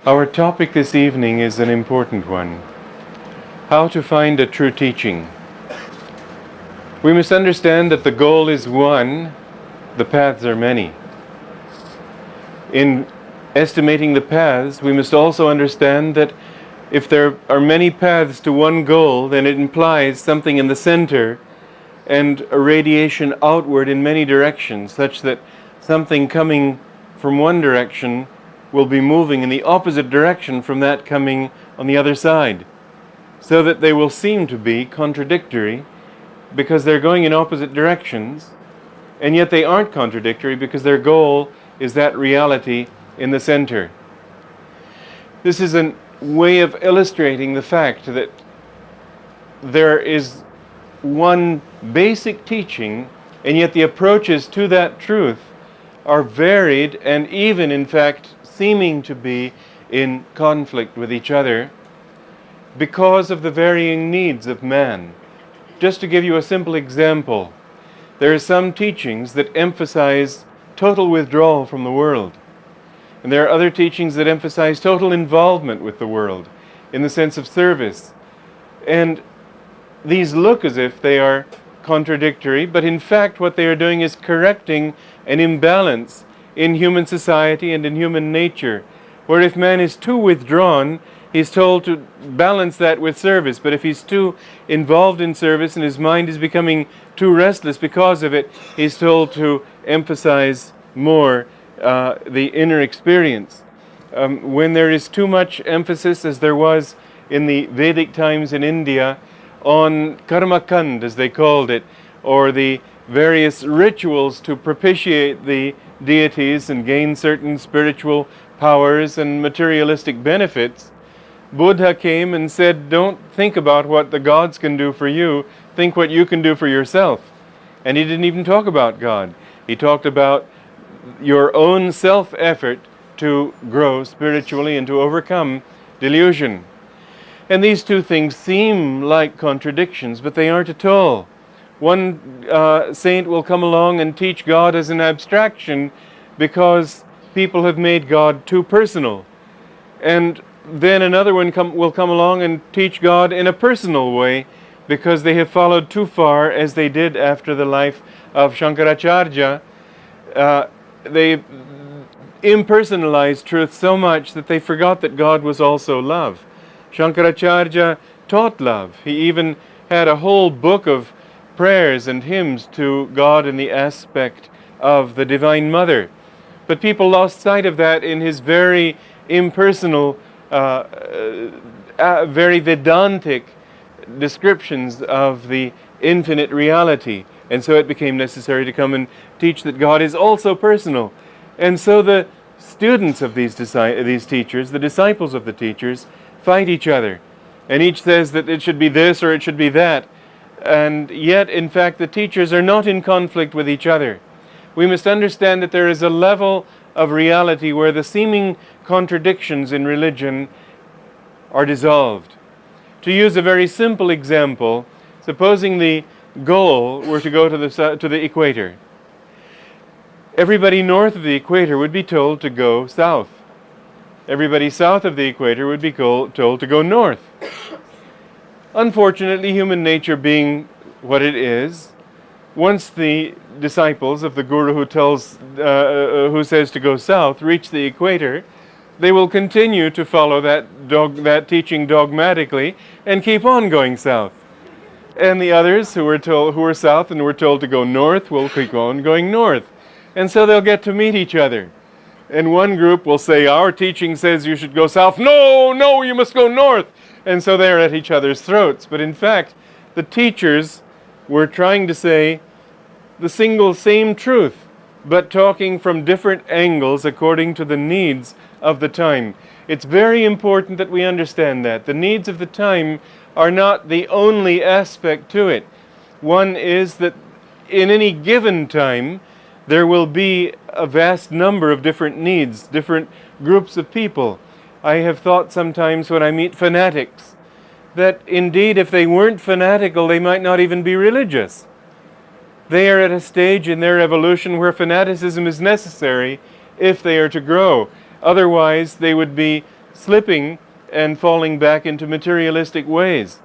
Our topic this evening is an important one: how to find a true teaching. We must understand that the goal is one, the paths are many. In estimating the paths, we must also understand that if there are many paths to one goal, then it implies something in the center and a radiation outward in many directions, such that something coming from one direction will be moving in the opposite direction from that coming on the other side, so that they will seem to be contradictory because they're going in opposite directions, and yet they aren't contradictory because their goal is that reality in the center. This is a way of illustrating the fact that there is one basic teaching, and yet the approaches to that truth are varied and even, in fact, seeming to be in conflict with each other because of the varying needs of man. Just to give you a simple example, there are some teachings that emphasize total withdrawal from the world, and there are other teachings that emphasize total involvement with the world in the sense of service. And these look as if they are contradictory, but in fact what they are doing is correcting an imbalance in human society and in human nature, where if man is too withdrawn, he's told to balance that with service. But if he's too involved in service and his mind is becoming too restless because of it, he's told to emphasize more the inner experience. When there is too much emphasis, as there was in the Vedic times in India, on karma kand, as they called it, or the various rituals to propitiate the deities and gain certain spiritual powers and materialistic benefits, Buddha came and said, don't think about what the gods can do for you, think what you can do for yourself. And he didn't even talk about God. He talked about your own self-effort to grow spiritually and to overcome delusion. And these two things seem like contradictions, but they aren't at all. One saint will come along and teach God as an abstraction because people have made God too personal. And then another one will come along and teach God in a personal way because they have followed too far, as they did after the life of Shankaracharya. They impersonalized truth so much that they forgot that God was also love. Shankaracharya taught love. He even had a whole book of prayers and hymns to God in the aspect of the Divine Mother. But people lost sight of that in his very impersonal, very Vedantic descriptions of the infinite reality. And so it became necessary to come and teach that God is also personal. And so the students of these teachers, the disciples of the teachers, fight each other. And each says that it should be this or it should be that. And yet, in fact, the teachers are not in conflict with each other. We must understand that there is a level of reality where the seeming contradictions in religion are dissolved. To use a very simple example, supposing the goal were to go to the equator. Everybody north of the equator would be told to go south. Everybody south of the equator would be told to go north. Unfortunately, human nature being what it is, once the disciples of the guru who says to go south reach the equator, they will continue to follow that teaching dogmatically and keep on going south. And the others who are south and were told to go north will keep on going north. And so they'll get to meet each other. And one group will say, our teaching says you should go south. No, you must go north. And so they're at each other's throats. But in fact, the teachers were trying to say the same truth, but talking from different angles according to the needs of the time. It's very important that we understand that. The needs of the time are not the only aspect to it. One is that in any given time, there will be a vast number of different needs, different groups of people. I have thought sometimes when I meet fanatics that indeed if they weren't fanatical, they might not even be religious. They are at a stage in their evolution where fanaticism is necessary if they are to grow. Otherwise, they would be slipping and falling back into materialistic ways.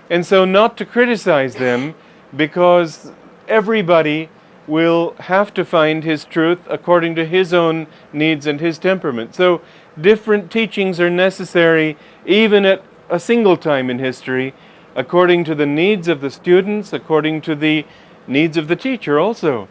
And so not to criticize them, because everybody will have to find his truth according to his own needs and his temperament. So different teachings are necessary even at a single time in history, according to the needs of the students, according to the needs of the teacher also.